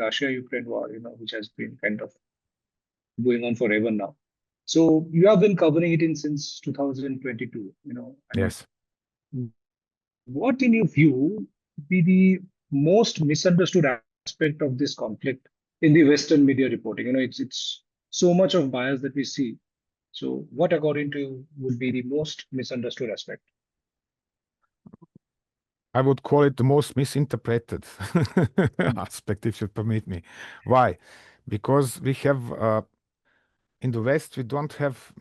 Russia-Ukraine war, which has been kind of going on forever now. So you have been covering it in since 2022. I mean, Yes. what in your view be the most misunderstood aspect of this conflict in the Western media reporting? It's so much of bias that we see. So what, according to you, would be the most misunderstood aspect? I would call it the most misinterpreted aspect, if you permit me. Why? Because we have in the West, we don't have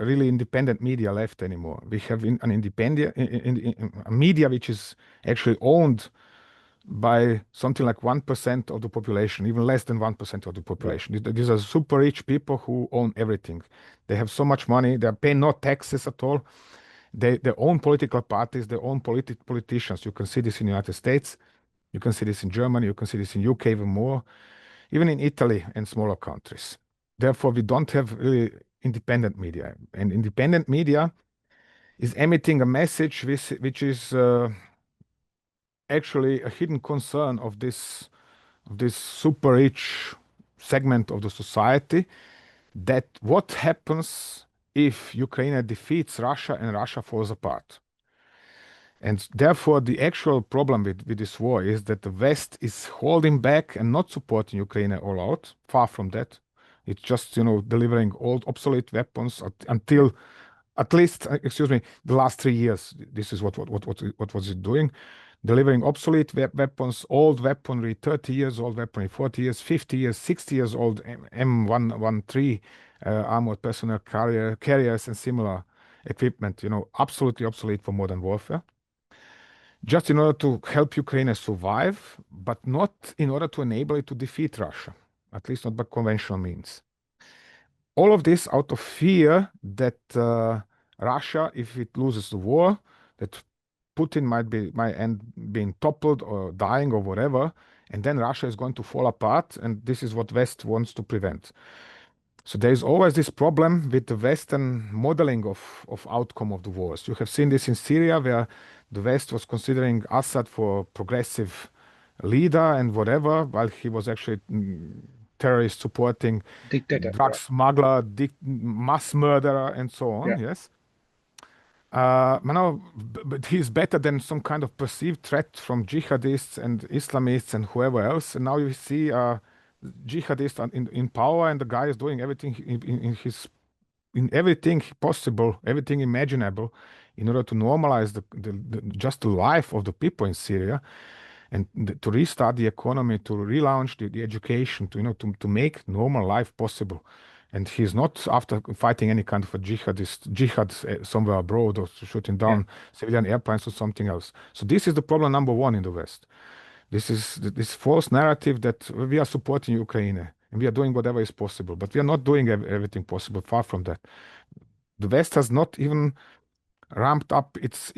really independent media left anymore. We have an independent a media which is actually owned by something like 1% of the population, even less than 1% of the Right. population. These are super rich people who own everything. They have so much money, they're paying no taxes at all. They own political parties, they own politicians. You can see this in the United States, you can see this in Germany, you can see this in UK even more, even in Italy and smaller countries. Therefore, we don't have really independent media. And independent media is emitting a message which is actually a hidden concern of this super rich segment of the society, that what happens if Ukraine defeats Russia and Russia falls apart. And therefore, the actual problem with this war is that the West is holding back and not supporting Ukraine all out. Far from that. It's just, delivering old, obsolete weapons Yeah. until at least, excuse me, the last 3 years. This is what was it doing? Delivering obsolete weapons, old weaponry, 30 years old weaponry, 40 years, 50 years, 60 years old M113 armored personnel carriers and similar equipment, absolutely obsolete for modern warfare, just in order to help Ukraine survive, but not in order to enable it to defeat Russia, at least not by conventional means. All of this out of fear that Russia, if it loses the war, that Putin might end being toppled or dying or whatever, and then Russia is going to fall apart, and this is what West wants to prevent. So there is always this problem with the Western modeling of outcome of the wars. You have seen this in Syria, where the West was considering Assad for progressive leader and whatever, while he was actually terrorist supporting Dictator. drug Yeah. smuggler, mass murderer, and so on. Yeah. Yes. But he's better than some kind of perceived threat from jihadists and Islamists and whoever else. And now you see jihadist in power, and the guy is doing everything in everything possible, everything imaginable, in order to normalize just the life of the people in Syria, and to restart the economy, to relaunch the education, to make normal life possible. And he's not after fighting any kind of a jihad somewhere abroad, or shooting Yeah. down civilian airplanes or something else. So this is the problem number one in the West. This is this false narrative that we are supporting Ukraine and we are doing whatever is possible, but we are not doing everything possible. Far from that. The West has not even ramped up its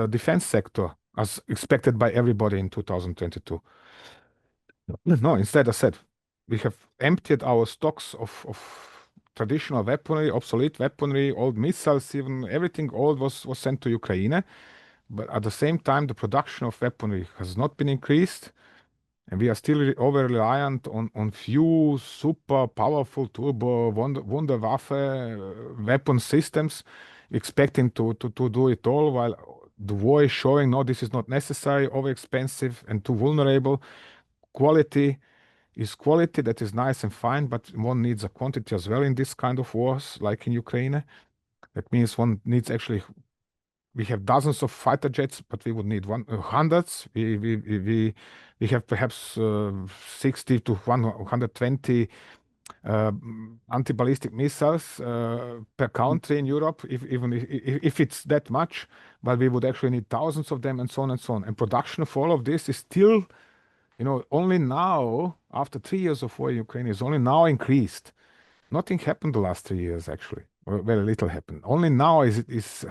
defense sector as expected by everybody in 2022. No, instead, I said we have emptied our stocks of traditional weaponry, obsolete weaponry, old missiles, even everything old was sent to Ukraine. But at the same time, the production of weaponry has not been increased, and we are still over reliant on few super powerful turbo Wunderwaffe weapon systems, expecting to do it all, while the war is showing no, this is not necessary, over expensive, and too vulnerable. Quality is quality, that is nice and fine, but one needs a quantity as well in this kind of wars, like in Ukraine. That means one needs actually, we have dozens of fighter jets, but we would need hundreds. We have perhaps 60 to 120 anti-ballistic missiles per country in Europe, if it's that much, but we would actually need thousands of them, and so on and so on. And production of all of this is still, only now, after 3 years of war in Ukraine, is only now increased. Nothing happened the last 3 years, actually. Or very little happened. Only now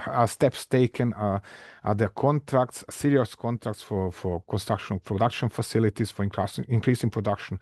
are steps taken, are there contracts, serious contracts for construction of production facilities, for increasing production,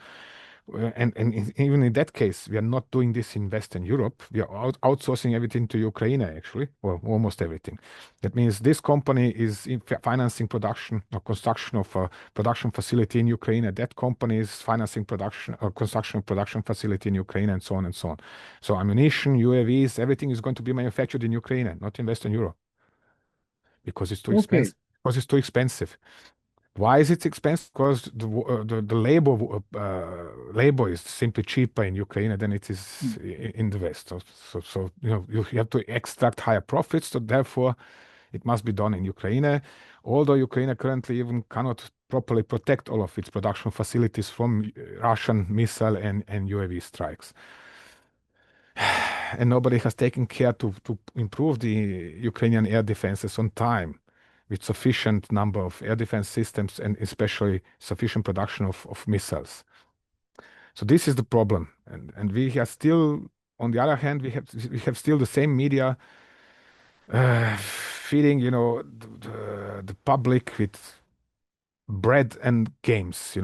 Even in that case, we are not doing this in Western Europe. We are outsourcing everything to Ukraine, actually, or almost everything. That means this company is financing production or construction of a production facility in Ukraine. That company is financing production or construction of production facility in Ukraine, and so on and so on. So ammunition, UAVs, everything is going to be manufactured in Ukraine, not in Western Europe, because it's too Okay. expensive. Because it's too expensive. Why is it expensive? Because the labor is simply cheaper in Ukraine than it is Mm. in the West. So you have to extract higher profits. So therefore, it must be done in Ukraine. Although Ukraine currently even cannot properly protect all of its production facilities from Russian missile and UAV strikes. And nobody has taken care to improve the Ukrainian air defenses on time with sufficient number of air defense systems and especially sufficient production of missiles. So this is the problem. And we are still, on the other hand, we have still the same media feeding, the public with bread and games,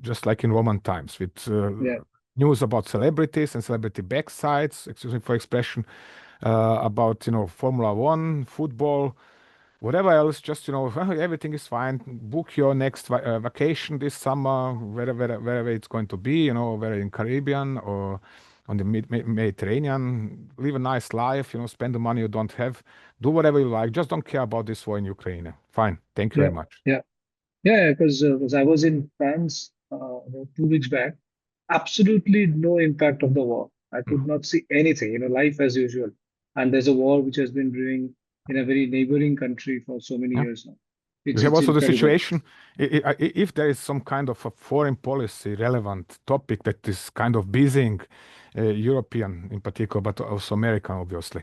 just like in Roman times, with Yeah. news about celebrities and celebrity backsides, excuse me for expression, about Formula One, football, whatever else. Just everything is fine. Book your next vacation this summer, wherever it's going to be. Whether in Caribbean or on the Mediterranean. Live a nice life. Spend the money you don't have. Do whatever you like. Just don't care about this war in Ukraine. Fine. Thank you Yeah. very much. Yeah. Yeah. Because I was in France 2 weeks back. Absolutely no impact of the war. I could not see anything. Life as usual. And there's a war which has been brewing in a very neighboring country for so many Mhm. years now. You It's have it's also the incredible. situation, if there is some kind of a foreign policy relevant topic that is kind of busying European in particular, but also American, obviously,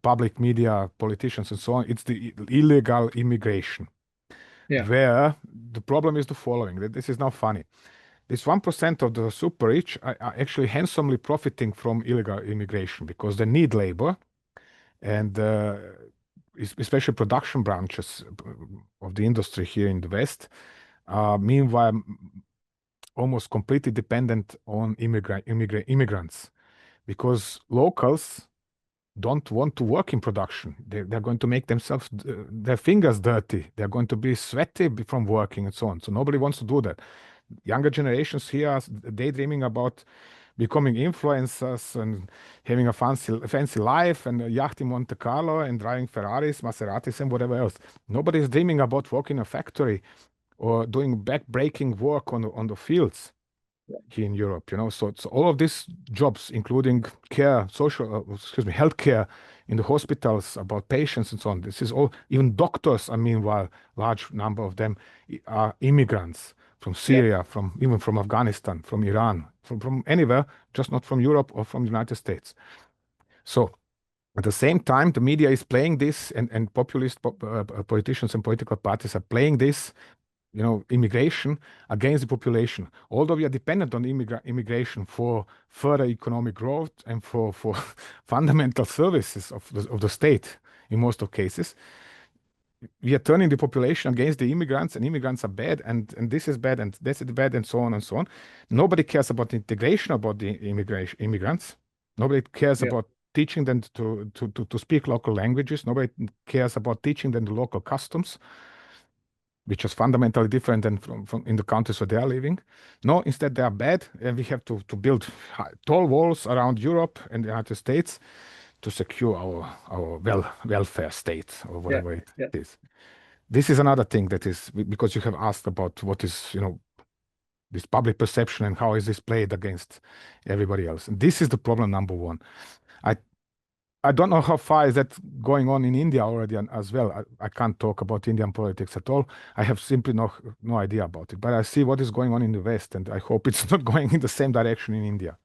public media, politicians, and so on, it's the illegal immigration, Yeah. where the problem is the following. That This is now funny. This 1% of the super rich are actually handsomely profiting from illegal immigration because they need labor and especially production branches of the industry here in the West, meanwhile, almost completely dependent on immigrants because locals don't want to work in production. They're going to make themselves their fingers dirty. They're going to be sweaty from working and so on. So nobody wants to do that. Younger generations here are daydreaming about becoming influencers and having a fancy life and a yacht in Monte Carlo and driving Ferraris, Maseratis, and whatever else. Nobody is dreaming about working in a factory or doing back-breaking work on the fields here in Europe. So all of these jobs, including care, healthcare in the hospitals about patients and so on. This is all. Even doctors are meanwhile, large number of them are immigrants from Yeah. Syria, even from Afghanistan, from Iran, from anywhere, just not from Europe or from the United States. So at the same time, the media is playing this, and populist politicians and political parties are playing this, immigration against the population. Although we are dependent on immigration for further economic growth and for fundamental services of the state in most of cases, we are turning the population against the immigrants, and immigrants are bad, and this is bad, and this is bad, and so on and so on. Nobody cares about integration about the immigrants. Nobody cares Yeah. about teaching them to speak local languages. Nobody cares about teaching them the local customs, which is fundamentally different than from in the countries where they are living. No, instead they are bad, and we have to build tall walls around Europe and the United States to secure our welfare state or Yeah. whatever it Yeah. is. This is another thing that is because you have asked about what is this public perception and how is this played against everybody else. And this is the problem number one. I I don't know how far is that going on in India already as well. I can't talk about Indian politics at all. I have simply no idea about it. But I see what is going on in the West, and I hope it's not going in the same direction in India.